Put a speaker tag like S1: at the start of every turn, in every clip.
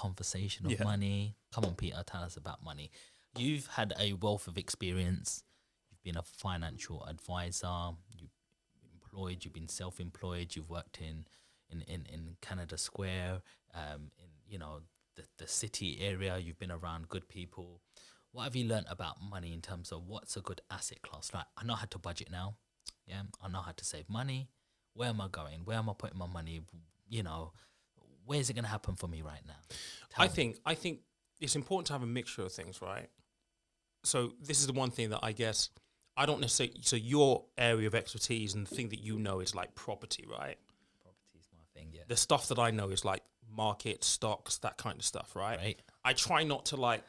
S1: conversation of money. Come on, Peter, tell us about money. You've had a wealth of experience. You've been a financial advisor. You've been self-employed. You've worked in Canada Square, in the city area. You've been around good people. What have you learned about money in terms of what's a good asset class? Like, I know how to budget now. Yeah, I know how to save money. Where am I going? Where am I putting my money? Where's it going to happen for me right now?
S2: I think it's important to have a mixture of things, right? So this is the one thing that I guess I don't necessarily. So your area of expertise and the thing that you know is like property, right?
S1: Property's my thing, yeah.
S2: The stuff that I know is like market, stocks, that kind of stuff, right?
S1: Right.
S2: I try not to like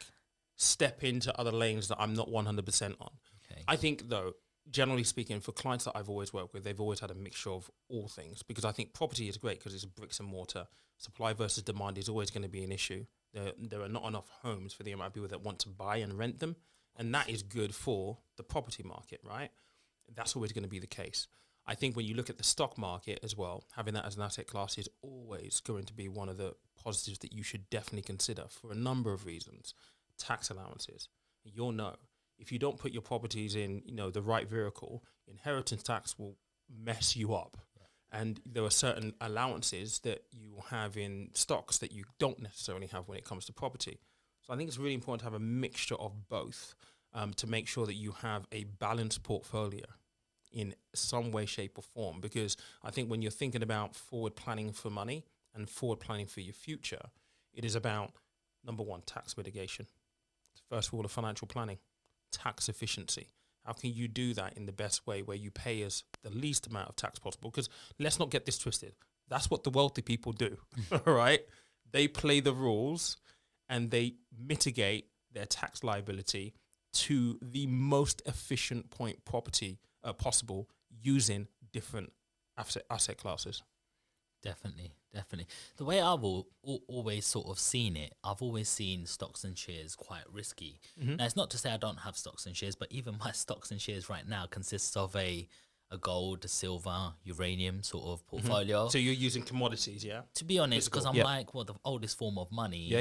S2: step into other lanes that I'm not 100% on.
S1: Okay.
S2: I think though, generally speaking, for clients that I've always worked with, they've always had a mixture of all things, because I think property is great because it's bricks and mortar. Supply versus demand is always going to be an issue. There are not enough homes for the amount of people that want to buy and rent them, and that is good for the property market, right? That's always going to be the case. I think when you look at the stock market as well, having that as an asset class is always going to be one of the positives that you should definitely consider for a number of reasons. Tax allowances. You'll know. If you don't put your properties in, the right vehicle, inheritance tax will mess you up. Yeah. And there are certain allowances that you have in stocks that you don't necessarily have when it comes to property. So I think it's really important to have a mixture of both to make sure that you have a balanced portfolio in some way, shape or form. Because I think when you're thinking about forward planning for money and forward planning for your future, it is about, number one, tax mitigation. First of all, the financial planning. Tax efficiency. How can you do that in the best way where you pay us the least amount of tax possible? Because let's not get this twisted. That's what the wealthy people do, right? They play the rules and they mitigate their tax liability to the most efficient point property possible using different asset classes.
S1: Definitely. The way I've always sort of seen it, I've always seen stocks and shares quite risky. Mm-hmm. Now, it's not to say I don't have stocks and shares, but even my stocks and shares right now consists of a gold, a silver, uranium sort of portfolio.
S2: Mm-hmm. So you're using commodities, yeah?
S1: To be honest, because I'm like, well, the oldest form of money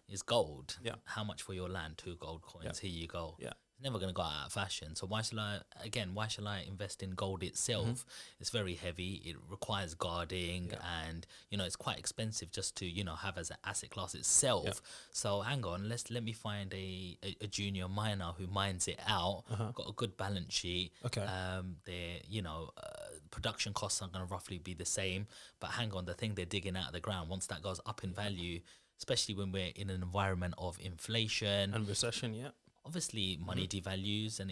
S1: is gold.
S2: Yeah.
S1: How much for your land? 2 gold coins. Yeah. Here you go.
S2: Yeah.
S1: It's never going to go out of fashion. So why should I invest in gold itself? Mm-hmm. It's very heavy. It requires guarding and, it's quite expensive just to, have as an asset class itself. Yeah. So hang on, let me find a junior miner who mines it out, got a good balance sheet.
S2: Okay.
S1: Production costs are going to roughly be the same. But hang on, the thing they're digging out of the ground, once that goes up in value, especially when we're in an environment of inflation.
S2: And recession, yeah.
S1: Obviously, money devalues and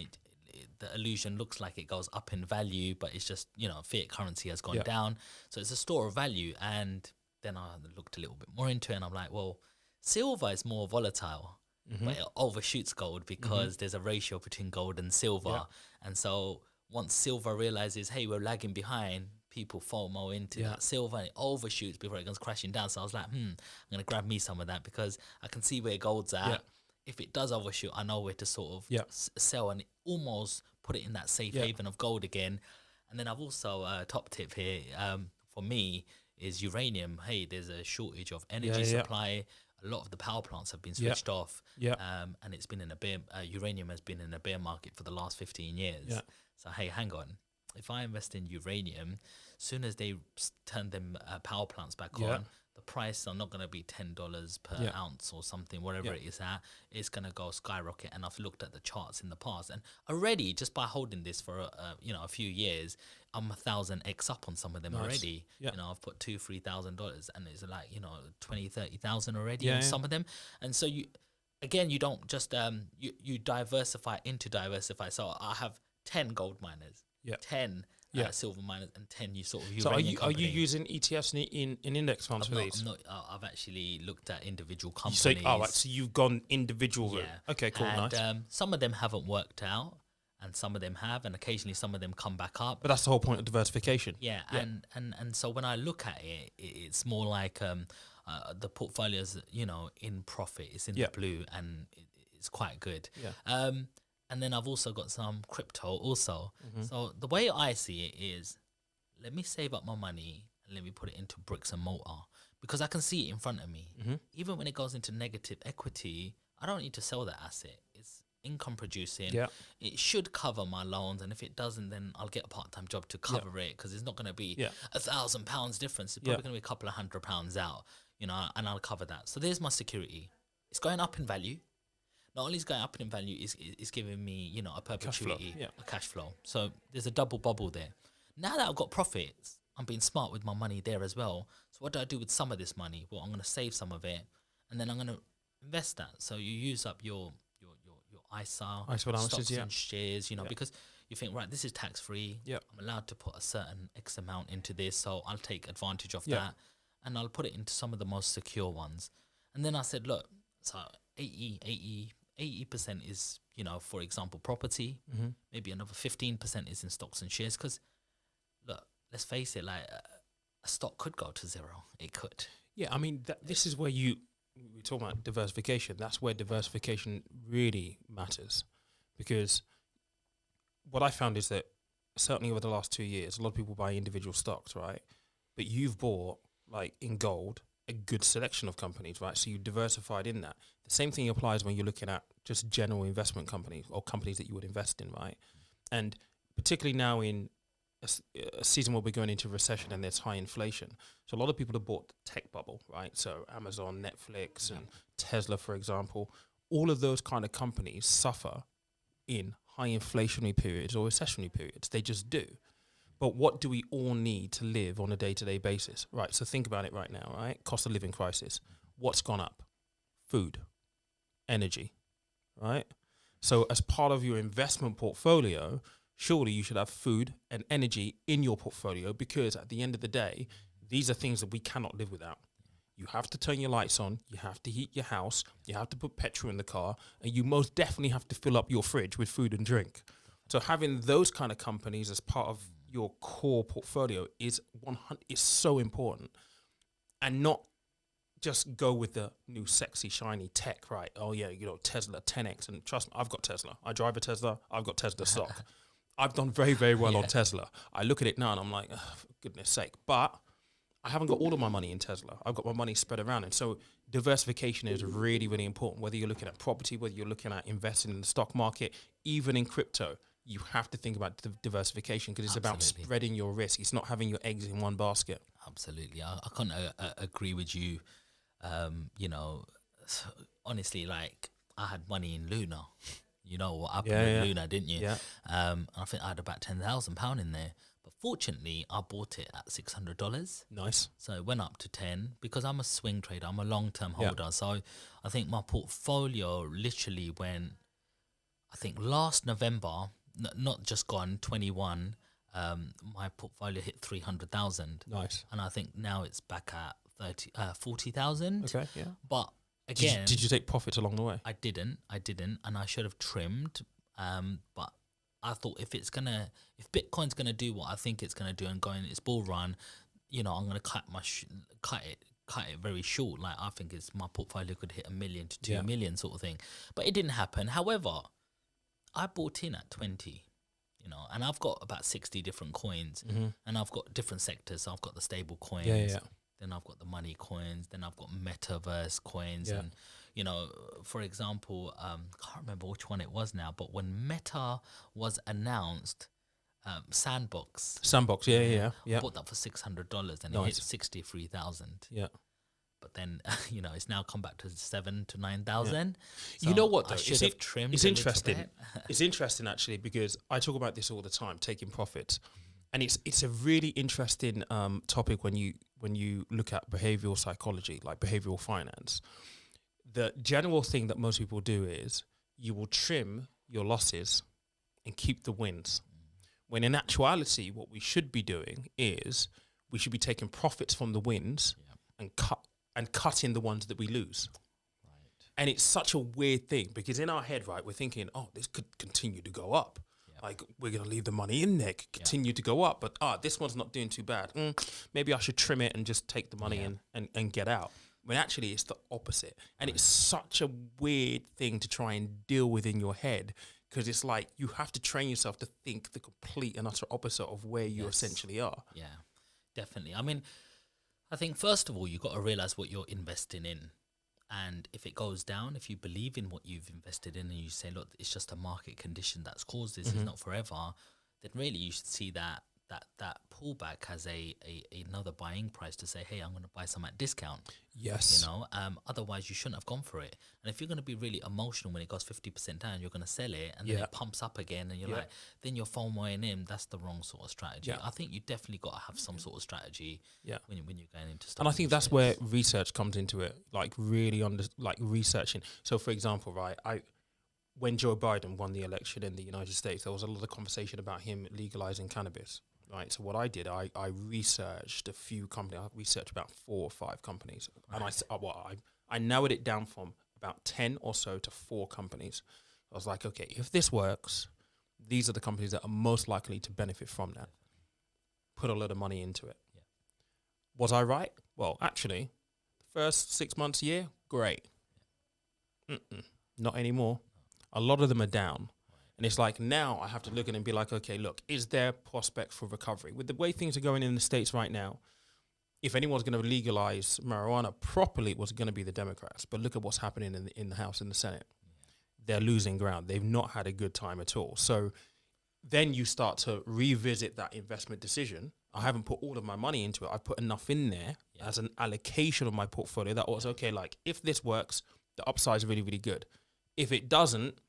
S1: the illusion looks like it goes up in value, but it's just, fiat currency has gone down. So it's a store of value. And then I looked a little bit more into it and I'm like, well, silver is more volatile, but it overshoots gold because there's a ratio between gold and silver. Yeah. And so once silver realizes, hey, we're lagging behind, people FOMO into that silver and it overshoots before it goes crashing down. So I was like, I'm going to grab me some of that because I can see where gold's at. Yeah. If it does overshoot, I know where to sort of sell and almost put it in that safe haven of gold again. And then I've also, top tip here for me is uranium. Hey, there's a shortage of energy supply. A lot of the power plants have been switched off. Yeah. And it's been in uranium has been in a bear market for the last 15 years. Yeah. So, hey, hang on. If I invest in uranium, soon as they turn them power plants back on, the price are not going to be $10 per ounce or something, whatever it is at. It's going to go skyrocket. And I've looked at the charts in the past, and already just by holding this for a few years, I'm 1,000x up on some of them already. Yeah. I've put $2,000-$3,000, and it's like 20,000-30,000 already on some of them. And so you don't just you diversify into diversify. So I have 10 gold miners, 10. Silver miners and 10 you sort of uranium.
S2: So are you using ETFs in index funds for these?
S1: I've actually looked at individual companies.
S2: So you've gone individual route. Okay, cool,
S1: and,
S2: nice.
S1: Some of them haven't worked out, and some of them have, and occasionally some of them come back up.
S2: But that's the whole point of diversification.
S1: Yeah. And so when I look at it, it's more like the portfolio's in profit. It's in the blue, and it's quite good. Yeah. And then I've also got some crypto also. Mm-hmm. So the way I see it is, let me save up my money and let me put it into bricks and mortar, because I can see it in front of me.
S2: Mm-hmm.
S1: Even when it goes into negative equity, I don't need to sell that asset. It's income producing.
S2: Yeah.
S1: It should cover my loans, and if it doesn't, then I'll get a part-time job to cover it, because it's not going to be £1,000 difference. It's probably going to be a couple of £100 out, you know, and I'll cover that. So there's my security. It's going up in value. Not only is going up in value, it's giving me, you know, a perpetuity, a cash flow. So there's a double bubble there. Now that I've got profits, I'm being smart with my money there as well. So what do I do with some of this money? Well, I'm going to save some of it, and then I'm going to invest that. So you use up your ISA stocks and shares, you know, because you think, right, this is tax free. I'm allowed to put a certain X amount into this, so I'll take advantage of that, and I'll put it into some of the most secure ones. And then I said, look, so 80% is, you know, for example, property. Maybe another 15% is in stocks and shares. Because, look, let's face it, like a stock could go to zero. It could.
S2: Yeah, I mean, this is where we talk about diversification. That's where diversification really matters, because what I found is that certainly over the last 2 years, a lot of people buy individual stocks, right? But you've bought, like in gold, a good selection of companies, right? So you diversified in that. The same thing applies when you're looking at just general investment companies or companies that you would invest in, right? And particularly now in a season where we're going into recession and there's high inflation. So a lot of people have bought the tech bubble, right? So Amazon, Netflix, and Tesla, for example. All of those kind of companies suffer in high inflationary periods or recessionary periods. They just do. But what do we all need to live on a day-to-day basis? Right, so think about it right now, right? Cost of living crisis. What's gone up? Food, energy, right? So as part of your investment portfolio, surely you should have food and energy in your portfolio, because at the end of the day, these are things that we cannot live without. You have to turn your lights on, you have to heat your house, you have to put petrol in the car, and you most definitely have to fill up your fridge with food and drink. So having those kind of companies as part of your core portfolio is so important, and not just go with the new sexy shiny tech, right? Oh yeah, you know, Tesla 10x, and trust me, I've got Tesla. I drive a Tesla. I've got Tesla stock. I've done very, very well on Tesla. I look at it now and I'm like, oh, for goodness sake. But I haven't got all of my money in Tesla. I've got my money spread around. And so diversification is really, really important. Whether you're looking at property, whether you're looking at investing in the stock market, even in crypto, you have to think about diversification, because it's about spreading your risk. It's not having your eggs in one basket.
S1: Absolutely. I can't agree with you. You know, honestly, like I had money in Luna. You know what happened with Luna, didn't you?
S2: Yeah.
S1: I think I had about £10,000 in there. But fortunately, I bought it at $600.
S2: Nice.
S1: So it went up to 10 because I'm a swing trader. I'm a long-term holder. So I think my portfolio literally went, I think last November, not just gone, 21, my portfolio hit 300,000.
S2: Nice.
S1: And I think now it's back at 40,000.
S2: Okay, yeah.
S1: But again,
S2: did you take profits along the way?
S1: I didn't, and I should have trimmed. But I thought if Bitcoin's gonna do what I think it's gonna do and go in its bull run, you know, I'm gonna cut it very short. Like I think my portfolio could hit 1 million to 2 million sort of thing, but it didn't happen. However, I bought in at 20. You know, and I've got about 60 different coins, and I've got different sectors. So I've got the stable coins. Then I've got the money coins. Then I've got metaverse coins. And, you know, for example, I can't remember which one it was now, but when Meta was announced, Sandbox. I bought that for $600 and it hit 63,000.
S2: Yeah.
S1: But then, you know, it's now come back to 7,000 to 9,000. So
S2: you know what, though?
S1: I should have trimmed.
S2: It's interesting. It's interesting, actually, because I talk about this all the time, taking profits. And it's a really interesting topic when you look at behavioral psychology, like behavioral finance. The general thing that most people do is you will trim your losses and keep the wins. When in actuality, what we should be doing is we should be taking profits from the wins and cutting the ones that we lose. Right. And it's such a weird thing, because in our head, right, we're thinking, oh, this could continue to go up. Like, we're going to leave the money in there, continue to go up. But, this one's not doing too bad. Maybe I should trim it and just take the money and get out. When actually it's the opposite. And it's such a weird thing to try and deal with in your head, because it's like you have to train yourself to think the complete and utter opposite of where you essentially are.
S1: Yeah, definitely. I mean, I think first of all, you've got to realize what you're investing in. And if it goes down, if you believe in what you've invested in and you say, look, it's just a market condition that's caused this, it's not forever, then really you should see that pullback as another buying price to say, hey, I'm going to buy some at discount.
S2: Yes.
S1: You know, otherwise you shouldn't have gone for it. And if you're going to be really emotional when it goes 50% down, you're going to sell it and then it pumps up again and you're like, then you're FOMOing in. That's the wrong sort of strategy. I think you definitely got to have some sort of strategy when you're going into stuff.
S2: And I think that's where research comes into it, like really researching. So for example, right, when Joe Biden won the election in the United States, there was a lot of conversation about him legalizing cannabis. Right, so what I did, I researched a few companies. I researched about 4 or 5 companies, and I narrowed it down from about 10 or so to 4 companies. I was like, okay, if this works, these are the companies that are most likely to benefit from that. Put a lot of money into it. Yeah. Was I right? Well, actually, the first 6 months, year, great. Not anymore. A lot of them are down. And it's like now I have to look at it and be like, okay, look, is there prospect for recovery? With the way things are going in the States right now, if anyone's going to legalize marijuana properly, it was going to be the Democrats. But look at what's happening in the House and the Senate. They're losing ground. They've not had a good time at all. So then you start to revisit that investment decision. I haven't put all of my money into it. I put enough in there as an allocation of my portfolio that was, okay, like if this works, the upside is really, really good. If it doesn't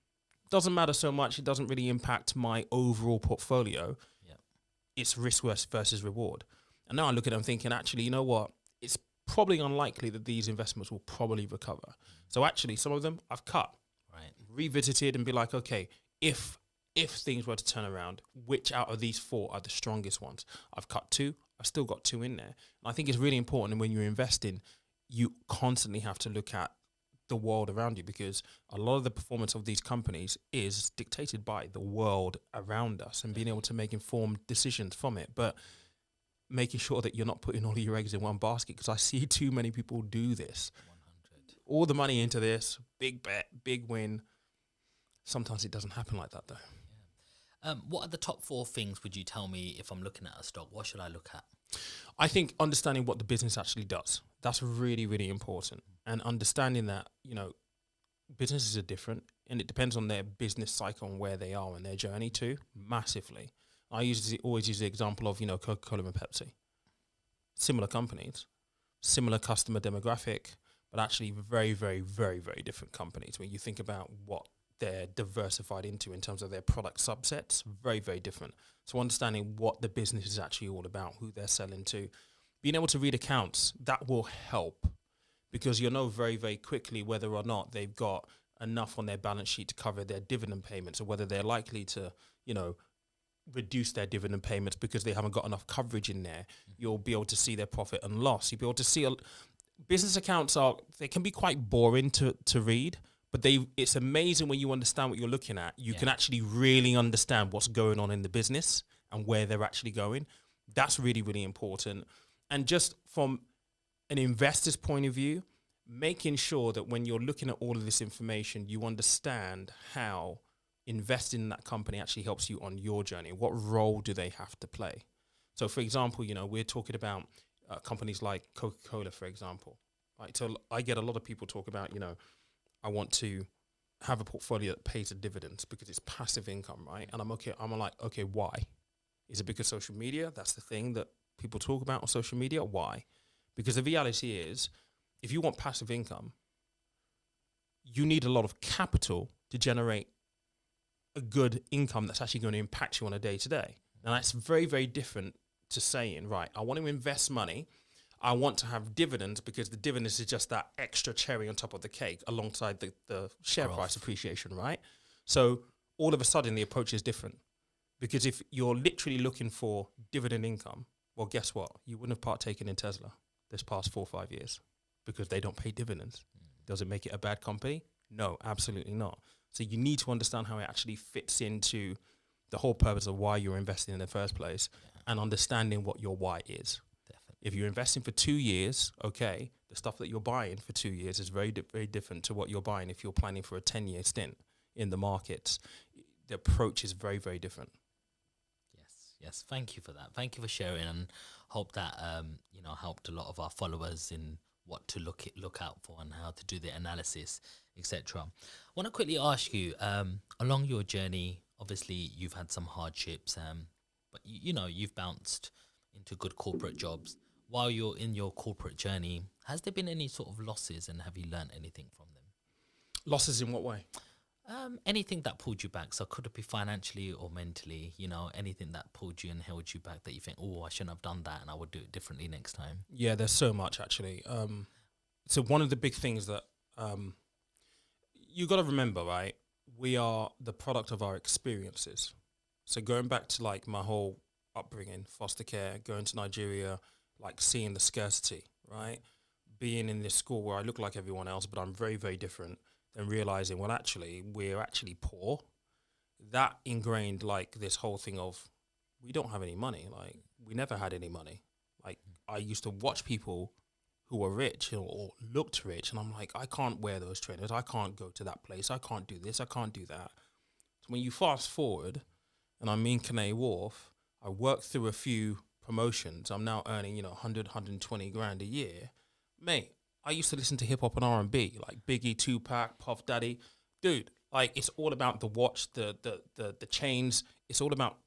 S2: matter so much. It doesn't really impact my overall portfolio. Yep. It's risk versus reward. And now I look at it and thinking, actually, you know what? It's probably unlikely that these investments will probably recover. So actually, some of them I've cut, revisited and be like, okay, if things were to turn around, which out of these 4 are the strongest ones? I've cut 2. I've still got 2 in there. And I think it's really important when you're investing, you constantly have to look at the world around you, because a lot of the performance of these companies is dictated by the world around us and being able to make informed decisions from it. But making sure that you're not putting all of your eggs in one basket, because I see too many people do this. 100. All the money into this, big bet, big win. Sometimes it doesn't happen like that though.
S1: Yeah. What are the top 4 things would you tell me if I'm looking at a stock? What should I look at?
S2: I think understanding what the business actually does. That's really, really important. And understanding that, you know, businesses are different and it depends on their business cycle and where they are in their journey too, massively. I always use the example of, you know, Coca-Cola and Pepsi. Similar companies, similar customer demographic, but actually very, very, very, very different companies. When you think about what they're diversified into in terms of their product subsets, very, very different. So understanding what the business is actually all about, who they're selling to, being able to read accounts, that will help, because you'll know very, very quickly whether or not they've got enough on their balance sheet to cover their dividend payments, or whether they're likely to, you know, reduce their dividend payments because they haven't got enough coverage in there. You'll be able to see their profit and loss. You'll be able to see business accounts they can be quite boring to read, but it's amazing when you understand what you're looking at. You can actually really understand what's going on in the business and where they're actually going. That's really, really important. And just from an investor's point of view, making sure that when you're looking at all of this information, you understand how investing in that company actually helps you on your journey. What role do they have to play? So, for example, you know, we're talking about companies like Coca-Cola, for example. Right? So I get a lot of people talk about, you know, I want to have a portfolio that pays a dividends because it's passive income, right? And I'm like, okay, why? Is it because social media? That's the thing that people talk about on social media. Why? Because the reality is, if you want passive income, you need a lot of capital to generate a good income that's actually going to impact you on a day-to-day. And that's very, very different to saying, right, I want to invest money. I want to have dividends because the dividends is just that extra cherry on top of the cake alongside the share price appreciation, right? So all of a sudden the approach is different, because if you're literally looking for dividend income, well, guess what? You wouldn't have partaken in Tesla this past 4 or 5 years because they don't pay dividends. Does it make it a bad company? No, absolutely not. So you need to understand how it actually fits into the whole purpose of why you're investing in the first place, and understanding what your why is. Definitely. If you're investing for 2 years, okay, the stuff that you're buying for 2 years is very, very different to what you're buying if you're planning for a 10-year stint in the markets. The approach is very, very different.
S1: Yes. Yes. Thank you for that. Thank you for sharing, and hope that helped a lot of our followers in what to look out for and how to do the analysis, etc. I want to quickly ask you, along your journey, obviously you've had some hardships, but you've bounced into good corporate jobs. While you're in your corporate journey, has there been any sort of losses, and have you learned anything from them?
S2: Losses in what way?
S1: Anything that pulled you back. So could it be financially or mentally, anything that pulled you and held you back that you think, oh, I shouldn't have done that and I would do it differently next time?
S2: Yeah, there's so much actually. So one of the big things that you got to remember, right? We are the product of our experiences. So going back to like my whole upbringing, foster care, going to Nigeria, like seeing the scarcity, right? Being in this school where I look like everyone else, but I'm very, very different. Then realizing, well, actually, we're actually poor. That ingrained like this whole thing of we don't have any money. Like we never had any money. Like I used to watch people who were rich or looked rich, and I'm like, I can't wear those trainers. I can't go to that place. I can't do this. I can't do that. So when you fast forward, and I'm in Canary Wharf, I worked through a few promotions. I'm now earning 100, 120 grand a year, mate. I used to listen to hip hop and R&B, like Biggie, Tupac, Puff Daddy. Dude, like it's all about the watch, the chains. It's all about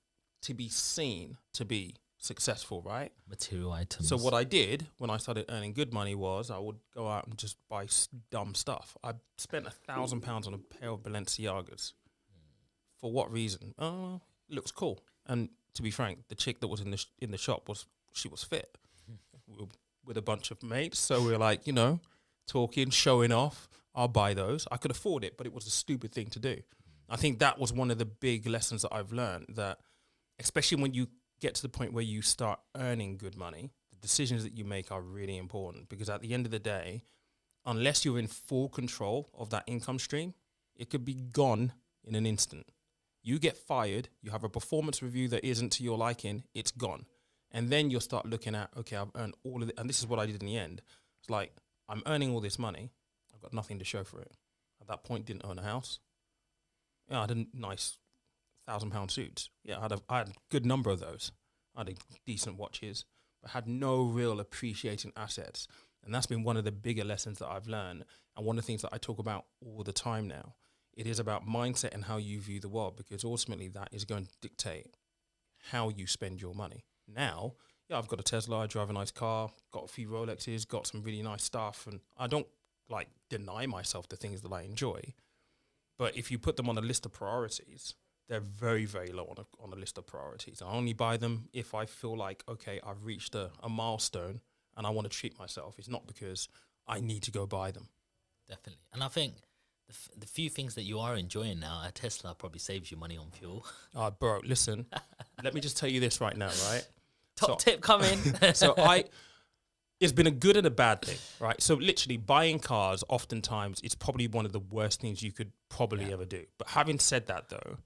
S2: to be seen to be successful, right?
S1: Material items.
S2: So what I did when I started earning good money was I would go out and just buy dumb stuff. I spent £1,000 on a pair of Balenciagas. For what reason? Looks cool. And to be frank, the chick that was in the shop was fit. With a bunch of mates, so we were like, talking, showing off. I'll buy those. I could afford it, but it was a stupid thing to do. I think that was one of the big lessons that I've learned, that especially when you get to the point where you start earning good money, the decisions that you make are really important, because at the end of the day, unless you're in full control of that income stream, it could be gone in an instant. You get fired, you have a performance review that isn't to your liking, it's gone. And then you'll start looking at, okay, I've earned all of it. And this is what I did in the end. It's like, I'm earning all this money. I've got nothing to show for it. At that point, didn't own a house. Yeah, I had a nice £1,000 suits. Yeah, I had a good number of those. I had decent watches, but had no real appreciating assets. And that's been one of the bigger lessons that I've learned. And one of the things that I talk about all the time now. It is about mindset and how you view the world, because ultimately that is going to dictate how you spend your money. Now, yeah, I've got a Tesla, I drive a nice car, got a few Rolexes, got some really nice stuff, and I don't like deny myself the things that I enjoy. But if you put them on a list of priorities, they're very, very low on a list of priorities. I only buy them if I feel like, okay, I've reached a milestone and I want to treat myself. It's not because I need to go buy them.
S1: Definitely. And I think the few things that you are enjoying now, a Tesla probably saves you money on fuel.
S2: Bro, listen, let me just tell you this right now, right?
S1: Top tip coming.
S2: It's been a good and a bad thing, right? So literally buying cars, oftentimes it's probably one of the worst things you could probably ever do. But having said that though,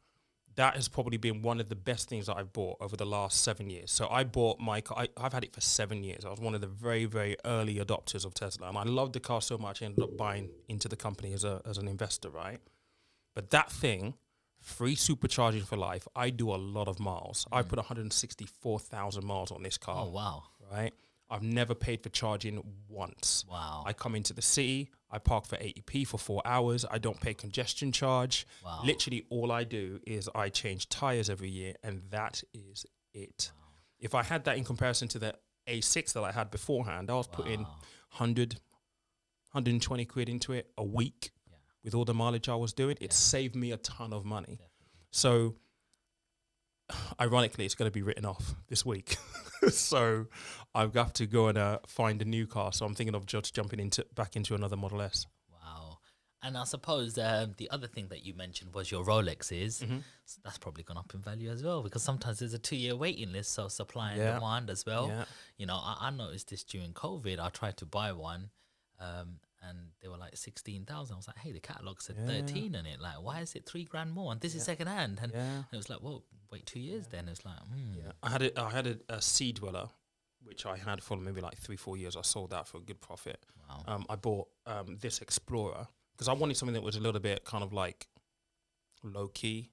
S2: that has probably been one of the best things that I've bought over the last 7 years. So I bought my car, I've had it for 7 years. I was one of the very, very early adopters of Tesla. And I loved the car so much, I ended up buying into the company as an investor, right? But that thing, free supercharging for life. I do a lot of miles. I put 164,000 miles on this car.
S1: Oh, wow.
S2: Right? I've never paid for charging once.
S1: Wow.
S2: I come into the city. I park for 80p for 4 hours. I don't pay congestion charge.
S1: Wow.
S2: Literally all I do is I change tires every year, and that is it. Wow. If I had that in comparison to the A6 that I had beforehand, I was putting 100, 120 quid into it a week. With all the mileage I was doing, it saved me a ton of money. Definitely. So, ironically, it's going to be written off this week. So, I've got to go and find a new car. So, I'm thinking of just jumping back into another Model S.
S1: Wow. And I suppose the other thing that you mentioned was your Rolexes. Mm-hmm. So that's probably gone up in value as well, because sometimes there's a 2-year waiting list, so supply and demand as well. Yeah. I noticed this during COVID. I tried to buy one. And they were like 16,000. I was like, hey, the catalog said 13 in it. Like, why is it $3,000 more? And this is second hand. And it was like, well, wait 2 years then. It's like,
S2: I had a Sea Dweller, which I had for maybe like 3-4 years. I sold that for a good profit. Wow. I bought this Explorer because I wanted something that was a little bit kind of like low key.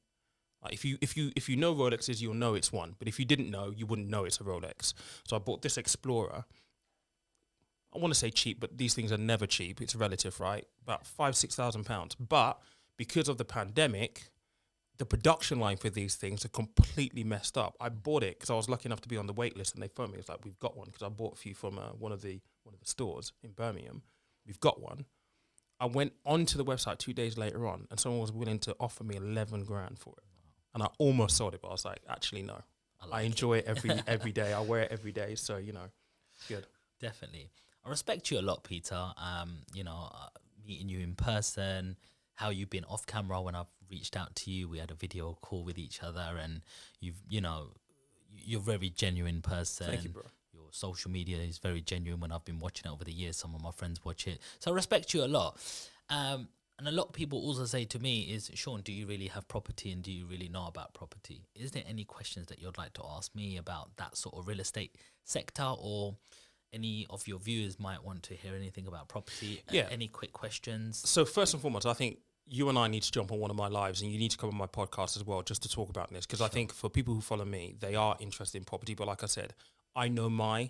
S2: Like if you know Rolexes, you'll know it's one. But if you didn't know, you wouldn't know it's a Rolex. So I bought this Explorer. I want to say cheap, but these things are never cheap. It's relative, right? About £5,000-6,000. But because of the pandemic, the production line for these things are completely messed up. I bought it because I was lucky enough to be on the wait list, and they phoned me. It's like, we've got one, because I bought a few from one of the stores in Birmingham. We've got one. I went onto the website 2 days later on, and someone was willing to offer me 11 grand for it. And I almost sold it, but I was like, actually, no. I enjoy it every day. I wear it every day, so, it's good.
S1: Definitely. I respect you a lot, Peter. Meeting you in person, how you've been off camera when I've reached out to you. We had a video call with each other, and you're a very genuine person.
S2: Thank you, bro.
S1: Your social media is very genuine. When I've been watching it over the years, some of my friends watch it. So I respect you a lot. And a lot of people also say to me is, Sean, do you really have property, and do you really know about property? Is there any questions that you'd like to ask me about that sort of real estate sector, or any of your viewers might want to hear anything about property?
S2: Yeah.
S1: Any quick questions?
S2: So first and foremost, I think you and I need to jump on one of my lives, and you need to come on my podcast as well, just to talk about this. Because I think for people who follow me, they are interested in property. But like I said, I know my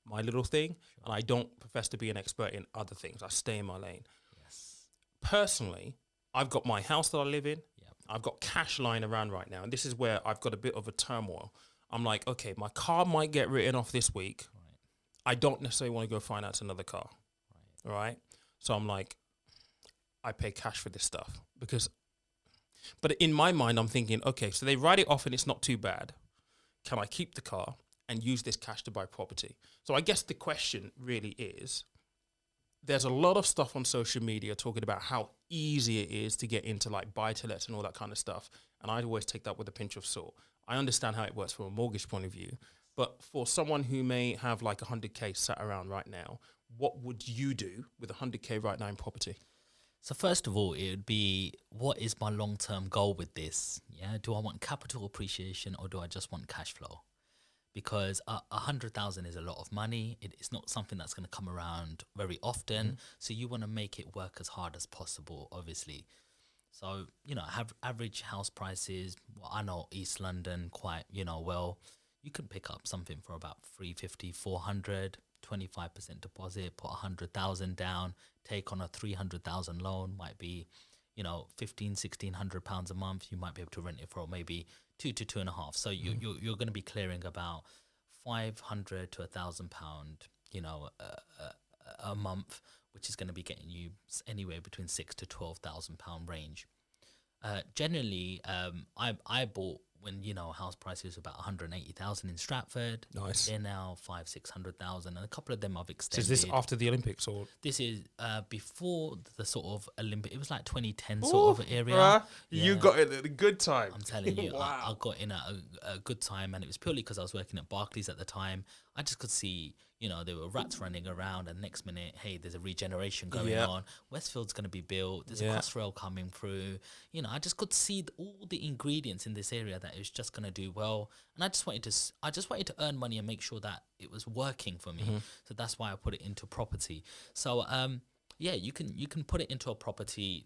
S2: little thing, and I don't profess to be an expert in other things. I stay in my lane.
S1: Yes.
S2: Personally, I've got my house that I live in.
S1: Yep.
S2: I've got cash lying around right now. And this is where I've got a bit of a turmoil. I'm like, okay, my car might get written off this week. I don't necessarily want to go finance another car, right? So I'm like, I pay cash for this stuff but in my mind, I'm thinking, okay, so they write it off and it's not too bad. Can I keep the car and use this cash to buy property? So I guess the question really is, there's a lot of stuff on social media talking about how easy it is to get into like buy-to-lets and all that kind of stuff. And I'd always take that with a pinch of salt. I understand how it works from a mortgage point of view. But for someone who may have like 100K sat around right now, what would you do with 100K right now in property?
S1: So first of all, it would be, what is my long-term goal with this? Yeah, do I want capital appreciation, or do I just want cash flow? Because 100,000 is a lot of money. It's not something that's going to come around very often. So you want to make it work as hard as possible, obviously. So, have average house prices. Well, I know East London quite, well. You can pick up something for about 350, 400, 25% deposit, put 100,000 down, take on a 300,000 loan, might be, £1,600 a month. You might be able to rent it for maybe 2 to 2.5. So you're going to be clearing about £500 to £1,000, a month, which is going to be getting you anywhere between £6,000 to £12,000 range. Generally, I bought when house prices were about 180,000 in Stratford.
S2: Nice.
S1: They're now 500,000-600,000, and a couple of them I've extended.
S2: So is this after the Olympics, or
S1: this is before the sort of Olympic? It was like 2010 sort of area.
S2: Yeah. You got it at a good time.
S1: I'm telling you,
S2: Wow.
S1: I got in a good time, and it was purely because I was working at Barclays at the time. I just could see, there were rats running around, and next minute, hey, there's a regeneration going on. Westfield's going to be built. There's a Crossrail coming through. I just could see all the ingredients in this area that it was just going to do well. And I just wanted to earn money and make sure that it was working for me. So that's why I put it into property. So you can put it into a property,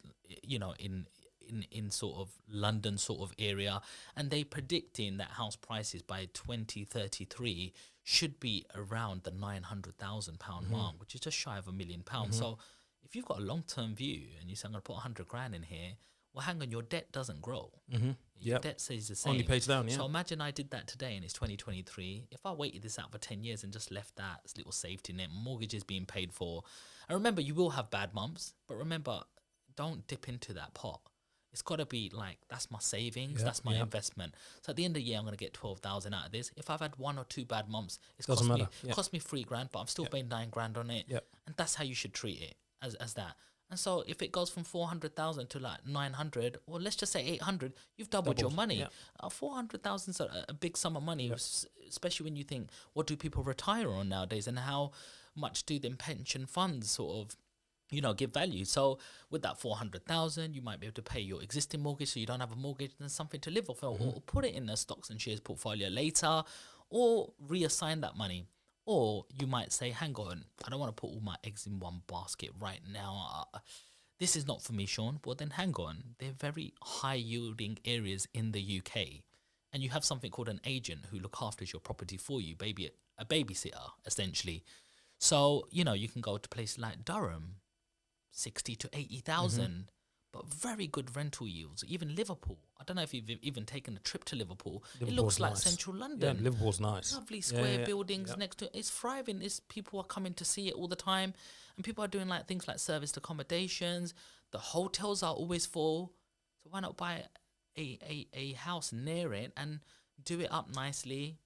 S1: in sort of London sort of area, and they predicting that house prices by 2033 should be around the £900,000 mark, which is just shy of £1 million. So if you've got a long-term view and you say, I'm going to put 100 grand in here, well, hang on, your debt doesn't grow. Your debt stays the same.
S2: Only pays down,
S1: So imagine I did that today and it's 2023. If I waited this out for 10 years and just left that little safety net, mortgage is being paid for. And remember, you will have bad months, but remember, don't dip into that pot. It's got to be like, that's my savings, that's my investment. So at the end of the year, I'm going to get 12,000 out of this. If I've had 1 or 2 bad months, it's cost me 3 grand, but I'm still paying 9 grand on it. And that's how you should treat it, as that. And so if it goes from 400,000 to like 900, or let's just say 800, you've doubled your money. 400,000 is a big sum of money, especially when you think, what do people retire on nowadays, and how much do them pension funds sort of give value. So with that 400,000, you might be able to pay your existing mortgage, so you don't have a mortgage and something to live off, or put it in a stocks and shares portfolio later, or reassign that money. Or you might say, hang on, I don't want to put all my eggs in one basket right now. this is not for me, Sean. Well, then hang on. They're very high yielding areas in the UK. And you have something called an agent who look after your property for you, a babysitter, essentially. So, you know, you can go to places like Durham, 60 to 80,000, but very good rental yields. Even Liverpool. I don't know if you've even taken a trip to Liverpool. It looks like central London.
S2: Yeah, Liverpool's nice.
S1: Lovely square buildings next to it. It's thriving. People are coming to see it all the time. And people are doing like things like serviced accommodations. The hotels are always full. So why not buy a house near it and do it up nicely?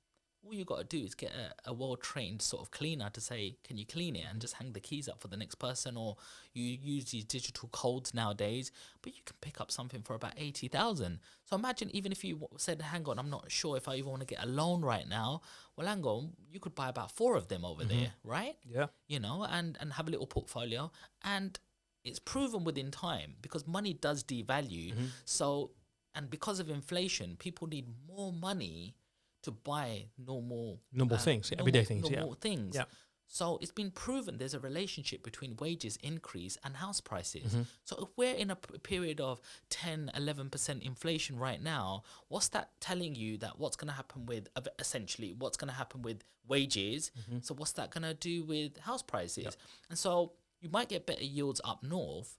S1: All you got to do is get a well-trained sort of cleaner to say, can you clean it, and just hang the keys up for the next person, or you use these digital codes nowadays, but you can pick up something for about 80,000. So imagine even if you said, hang on, I'm not sure if I even want to get a loan right now. Well, hang on, you could buy about 4 of them over there, right?
S2: Yeah.
S1: You know, and have a little portfolio, and it's proven within time because money does devalue. So, and because of inflation, people need more money to buy normal
S2: things, everyday things.
S1: Normal things. Yeah. So it's been proven there's a relationship between wages increase and house prices. So if we're in a period of 10, 11% inflation right now, what's that telling you that what's going to happen with, essentially, what's going to happen with wages? So what's that going to do with house prices? Yep. And so you might get better yields up north,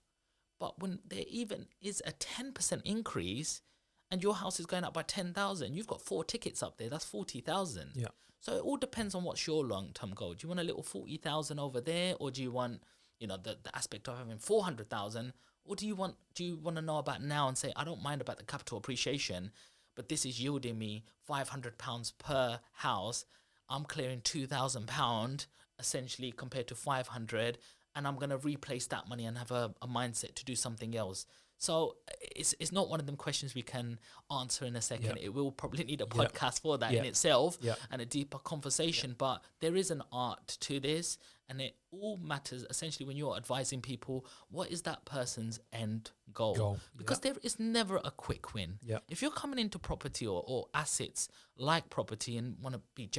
S1: but when there even is a 10% increase, and your house is going up by 10,000, you've got 4 tickets up there, that's 40,000. Yeah. So it all depends on what's your long-term goal. Do you want a little 40,000 over there, or do you want, you know, the aspect of having 400,000, or do you want to know about now and say, I don't mind about the capital appreciation, but this is yielding me £500 per house. I'm clearing £2,000 essentially compared to 500, and I'm going to replace that money and have a mindset to do something else. So it's not one of them questions we can answer in a second. It will probably need a podcast for that in itself and a deeper conversation. But there is an art to this, and it all matters essentially when you're advising people, what is that person's end goal? Because there is never a quick win. If you're coming into property or assets like property and want to be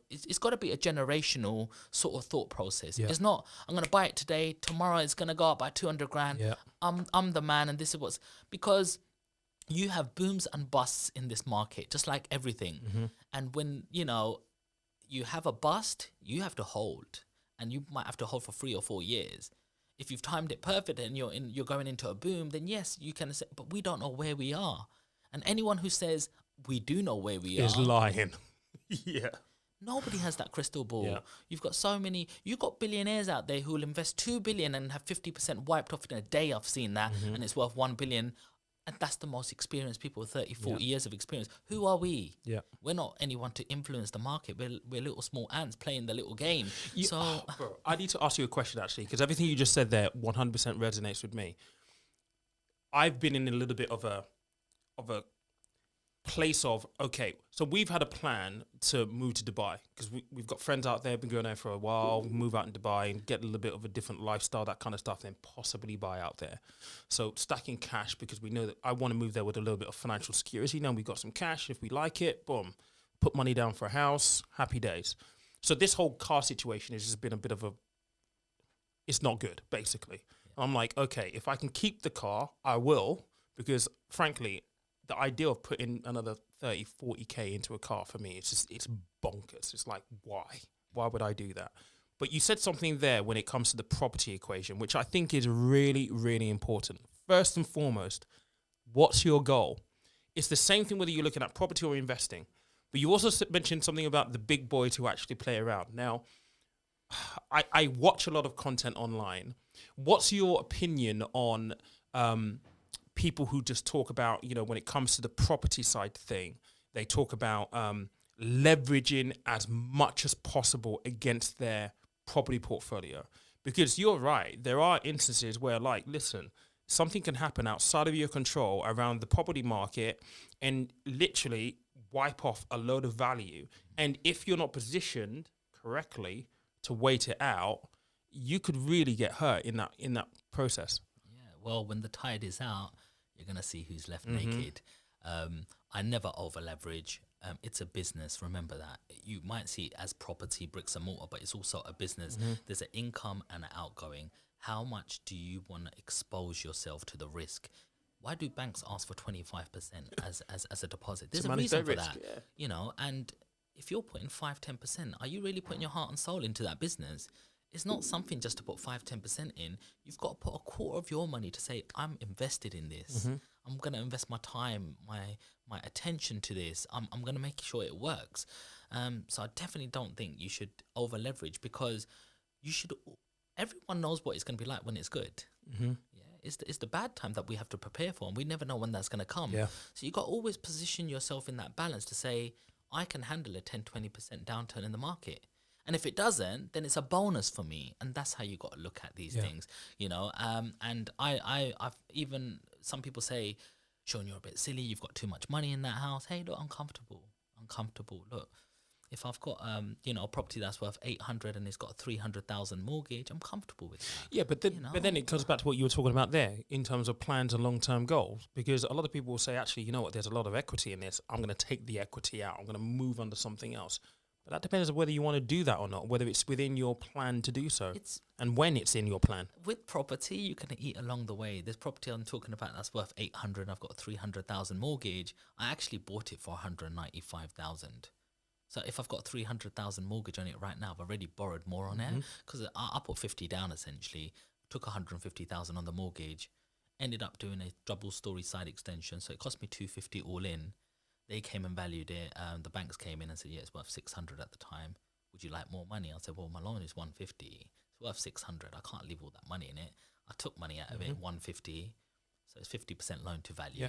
S1: it's got to be a generational sort of thought process. It's not, I'm going to buy it today, tomorrow it's going to go up by 200 grand. I'm the man, and this is because you have booms and busts in this market, just like everything. And when, you know, you have a bust, you have to hold. And you might have to hold for 3 or 4 years. If you've timed it perfect and you're going into a boom, then yes, you can say, but we don't know where we are. And anyone who says we do know where we are
S2: is lying.
S1: Nobody has that crystal ball. You've got billionaires out there who will invest 2 billion and have 50% wiped off in a day. I've seen that, and it's worth 1 billion. And that's the most experienced people with 30, 40 years of experience. Who are we? We're not anyone to influence the market. We're little small ants playing the little game.
S2: Bro, I need to ask you a question, actually, because everything you just said there 100% resonates with me. I've been in a little bit of a place of, okay, so we've had a plan to move to Dubai because we've got friends out there, been going there for a while, move out in Dubai and get a little bit of a different lifestyle, that kind of stuff, then possibly buy out there. So stacking cash, because we know that I want to move there with a little bit of financial security. Now we've got some cash. If we like it, boom, put money down for a house, happy days. So this whole car situation has just been a bit of it's not good, basically. I'm like, okay, if I can keep the car, I will, because frankly, the idea of putting another 30, 40K into a car for me, it's bonkers. It's like, why? Why would I do that? But you said something there when it comes to the property equation, which I think is really, really important. First and foremost, what's your goal? It's the same thing whether you're looking at property or investing. But you also mentioned something about the big boys who actually play around. Now, I watch a lot of content online. What's your opinion on people who just talk about, you know, when it comes to the property side thing, they talk about leveraging as much as possible against their property portfolio? Because you're right, there are instances where, like, listen, something can happen outside of your control around the property market and literally wipe off a load of value. And if you're not positioned correctly to wait it out, you could really get hurt in that process.
S1: Yeah, well, when the tide is out, you're going to see who's left naked. I never over leverage. It's a business. Remember that. You might see it as property, bricks and mortar, but it's also a business. There's an income and an outgoing. how much do you want to expose yourself to the risk? Why do banks ask for 25% as a deposit? There's a reason for that, you know. And if you're putting 5-10%, are you really putting your heart and soul into that business? It's not something just to put 5-10% in. You've got to put a quarter of your money to say, I'm invested in this. I'm going to invest my time, my attention to this. I'm going to make sure it works. So I definitely don't think you should over leverage, because you should. Everyone knows what it's going to be like when it's good. Yeah, it's the bad time that we have to prepare for, and we never know when that's going to come.
S2: Yeah.
S1: So you got to always position yourself in that balance to say, I can handle a 10-20% downturn in the market. And if it doesn't, then it's a bonus for me. And that's how you got to look at these things, you know. And I've even, some people say, Sean, you're a bit silly. You've got too much money in that house. Hey, look, I'm comfortable. Look, if I've got, you know, a property that's worth 800 and it's got a 300,000 mortgage, I'm comfortable with that.
S2: Yeah, but then,
S1: you know?
S2: but then it comes back to what you were talking about there in terms of plans and long-term goals, because a lot of people will say, actually, you know what, there's a lot of equity in this. I'm going to take the equity out. I'm going to move on to something else. But that depends on whether you want to do that or not, whether it's within your plan to do so, and when it's in your plan.
S1: With property, you can eat along the way. This property I'm talking about that's worth 800, I've got a 300,000 mortgage. I actually bought it for 195,000. So if I've got 300,000 mortgage on it right now, I've already borrowed more on it, because I put 50 down essentially, took 150,000 on the mortgage, ended up doing a double story side extension. So it cost me 250 all in. They came and valued it. The banks came in and said, yeah, it's worth 600 at the time. Would you like more money? I said, well, my loan is 150. It's worth 600. I can't leave all that money in it. I took money out of it, 150. So it's 50% loan to value.
S2: Yeah.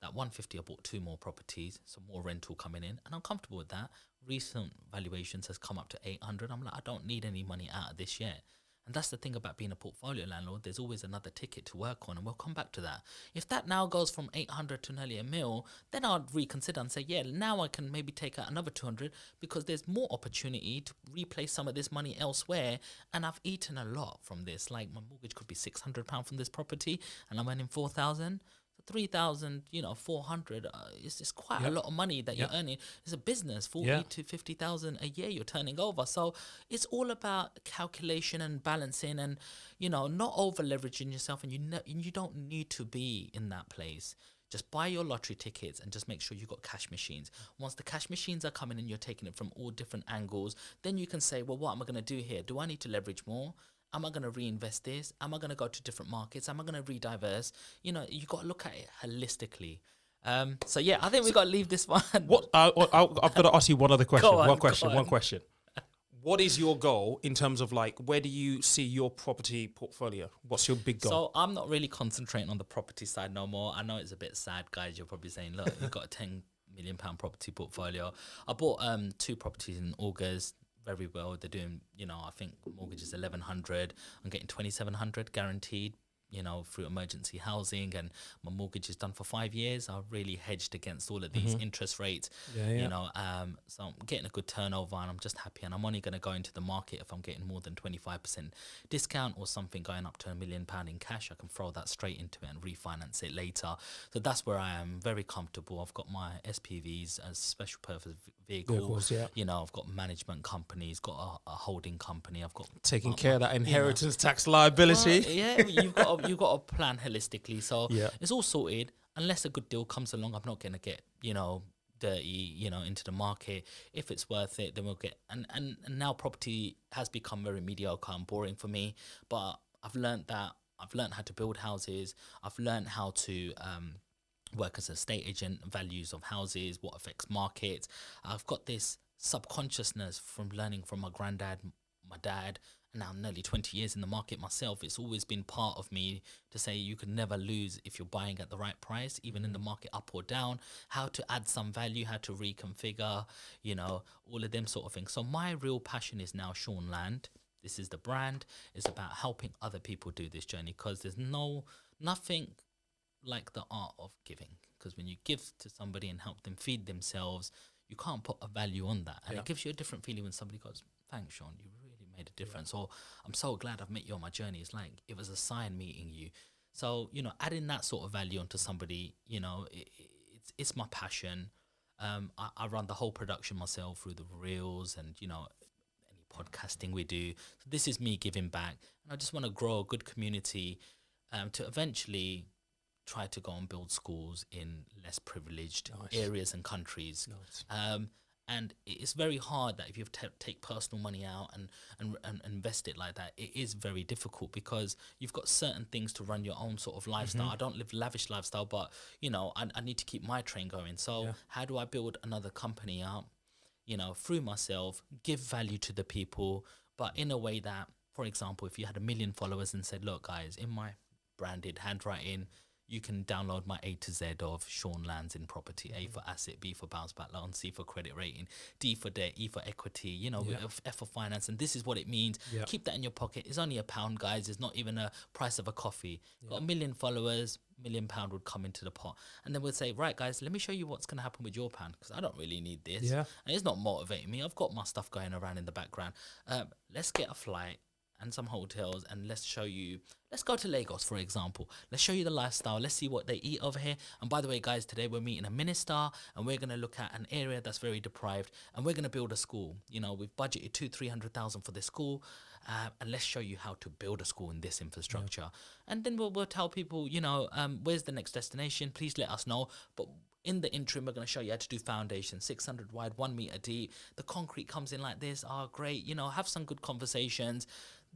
S1: That 150, I bought 2 more properties, some more rental coming in, and I'm comfortable with that. Recent valuations has come up to 800. I'm like, I don't need any money out of this yet. And that's the thing about being a portfolio landlord. There's always another ticket to work on, and we'll come back to that. If that now goes from 800 to nearly $1 million, then I'd reconsider and say, yeah, now I can maybe take out another 200, because there's more opportunity to replace some of this money elsewhere. And I've eaten a lot from this. Like, my mortgage could be £600 from this property, and I'm earning 4,000. 3,000, you know, 400 is quite a lot of money that you're earning. It's a business, 40 to 50,000 a year you're turning over. So it's all about calculation and balancing, and, you know, not over leveraging yourself. And you don't need to be in that place. Just buy your lottery tickets and just make sure you've got cash machines. Once the cash machines are coming and you're taking it from all different angles, then you can say, well, what am I going to do here? Do I need to leverage more? Am I going to reinvest this? Am I going to go to different markets? Am I going to re-diverse? You know, you got to look at it holistically. So yeah, I think we got to leave this one.
S2: What I've got to ask you one other question. One question. What is your goal in terms of, like, where do you see your property portfolio? What's your big goal?
S1: So I'm not really concentrating on the property side no more. I know it's a bit sad, guys. You're probably saying, look, you've got a £10 million property portfolio. I bought 2 properties in August. Very well. They're doing, you know, I think mortgage is 1,100. I'm getting 2,700 guaranteed, you know, through emergency housing, and my mortgage is done for 5 years. I've really hedged against all of these interest rates, you know, so I'm getting a good turnover, and I'm just happy. And I'm only going to go into the market if I'm getting more than 25% discount or something going up to £1 million in cash. I can throw that straight into it and refinance it later. So that's where I am very comfortable. I've got my SPVs as special purpose vehicles. You know, I've got management companies, got a holding company. I've got
S2: taking care of that inheritance tax liability.
S1: Well, you've got to plan holistically. So it's all sorted. Unless a good deal comes along, I'm not going to get, you know, dirty, you know, into the market. If it's worth it, then we'll get. And now property has become very mediocre and boring for me. But I've learned that. I've learned how to build houses. I've learned how to work as an estate agent, values of houses, what affects markets. I've got this subconsciousness from learning from my granddad, my dad, and now I'm nearly 20 years in the market myself. It's always been part of me to say you can never lose if you're buying at the right price, even in the market up or down, how to add some value, how to reconfigure, you know, all of them sort of things. So my real passion is now Sean Land. This is the brand. It's about helping other people do this journey, because there's nothing like the art of giving. Because when you give to somebody and help them feed themselves, you can't put a value on that. And it gives you a different feeling when somebody goes, thanks, Sean, you really made a difference. Or I'm so glad I've met you on my journey. It's like it was a sign meeting you. So, you know, adding that sort of value onto somebody, you know, it's my passion. I run the whole production myself through the reels and, you know, any podcasting we do. So this is me giving back. And I just want to grow a good community to eventually try to go and build schools in less privileged areas and countries. And it's very hard that if you take personal money out and invest it like that, it is very difficult because you've got certain things to run your own sort of lifestyle. I don't live lavish lifestyle, but, you know, I need to keep my train going. So how do I build another company up, you know, through myself, give value to the people, but in a way that, for example, if you had 1 million followers and said, look, guys, in my branded handwriting, you can download my A to Z of Sean Lands in property, A for asset, B for bounce back loan, C for credit rating, D for debt, E for equity, you know, F for finance. And this is what it means. Keep that in your pocket. It's only £1, guys. It's not even a price of a coffee. Got 1 million followers, £1 million would come into the pot. And then we'll say, right, guys, let me show you what's going to happen with your pound because I don't really need this. And it's not motivating me. I've got my stuff going around in the background. Let's get a flight and some hotels, and let's show you, let's go to Lagos, for example. Let's show you the lifestyle. Let's see what they eat over here. And by the way, guys, today we're meeting a minister and we're going to look at an area that's very deprived and we're going to build a school. You know, we've budgeted 200,000-300,000 for this school, and let's show you how to build a school in this infrastructure. And then we'll tell people, you know, where's the next destination? Please let us know. But in the interim, we're going to show you how to do foundation, 600 wide, 1 meter deep. The concrete comes in like this. Oh, great. You know, have some good conversations.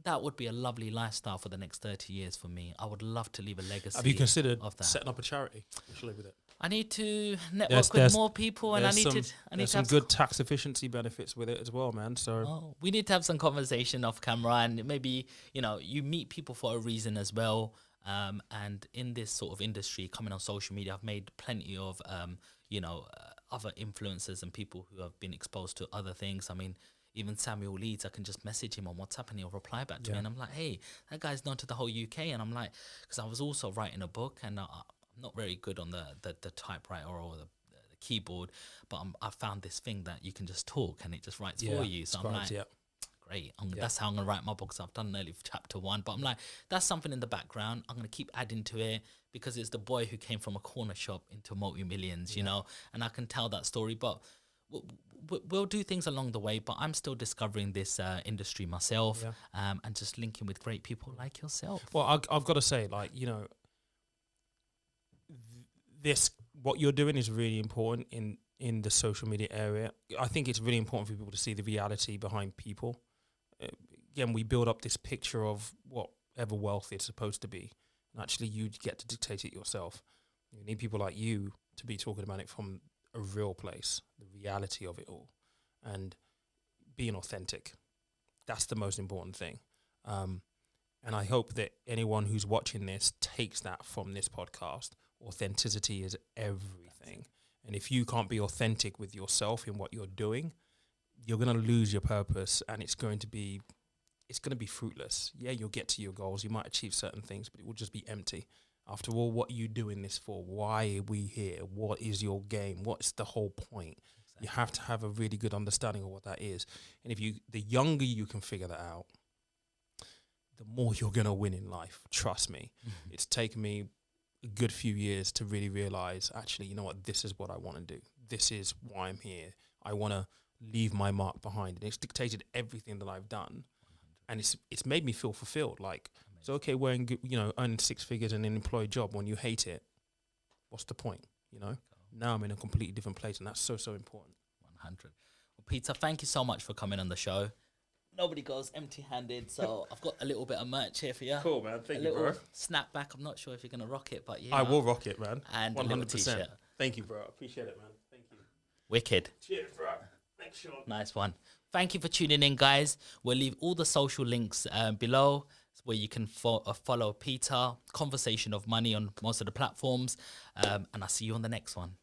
S1: That would be a lovely lifestyle for the next 30 years for me. I would love to leave a legacy.
S2: Have you considered
S1: of that.
S2: Setting up a charity? With it?
S1: I need to network with more people, and I need to
S2: have some good tax efficiency benefits with it as well, man. So
S1: we need to have some conversation off camera, and maybe, you know, you meet people for a reason as well. And in this sort of industry, coming on social media, I've made plenty of you know, other influencers and people who have been exposed to other things. I mean, even Samuel Leeds, I can just message him on WhatsApp and he'll reply back to me. And I'm like, hey, that guy's known to the whole UK. And I'm like, because I was also writing a book, and I'm not very good on the typewriter or the keyboard, but I found this thing that you can just talk and it just writes for you. So I'm like, great. That's how I'm going to write my book. So I've done nearly chapter 1, but I'm like, that's something in the background. I'm going to keep adding to it because it's the boy who came from a corner shop into multi-millions, you know, and I can tell that story. But we'll do things along the way, but I'm still discovering this industry myself, and just linking with great people like yourself.
S2: Well, I've got to say, like, you know, what you're doing is really important in the social media area. I think it's really important for people to see the reality behind people. Again, we build up this picture of whatever wealth it's supposed to be, and actually you get to dictate it yourself. You need people like you to be talking about it from a real place, the reality of it all, and being authentic. That's the most important thing. And I hope that anyone who's watching this takes that from this podcast. Authenticity is everything. And if you can't be authentic with yourself in what you're doing, you're going to lose your purpose, and it's going to be fruitless. Yeah, you'll get to your goals. You might achieve certain things, but it will just be empty. After all, what are you doing this for? Why are we here? What is your game? What's the whole point? Exactly. You have to have a really good understanding of what that is. And the younger you can figure that out, the more you're going to win in life. Trust me. It's taken me a good few years to really realize, actually, you know what? This is what I want to do. This is why I'm here. I want to leave my mark behind. And it's dictated everything that I've done. 100. And it's made me feel fulfilled. Like, it's okay earning 6 figures in an employed job when you hate it. What's the point? You know? Now I'm in a completely different place, and that's so important.
S1: 100. Well, Peter, thank you so much for coming on the show. Nobody goes empty-handed, so I've got a little bit of merch here for you.
S2: Cool, man. Thank you, bro.
S1: Snapback. I'm not sure if you're going to rock it, but yeah.
S2: I will rock it, man.
S1: And 100%. A little t-shirt.
S2: Thank you, bro. I appreciate it, man. Thank you.
S1: Wicked.
S2: Cheers, bro. Thanks, Sean.
S1: Nice one. Thank you for tuning in, guys. We'll leave all the social links below where you can follow Peter, Conversation of Money on most of the platforms. And I'll see you on the next one.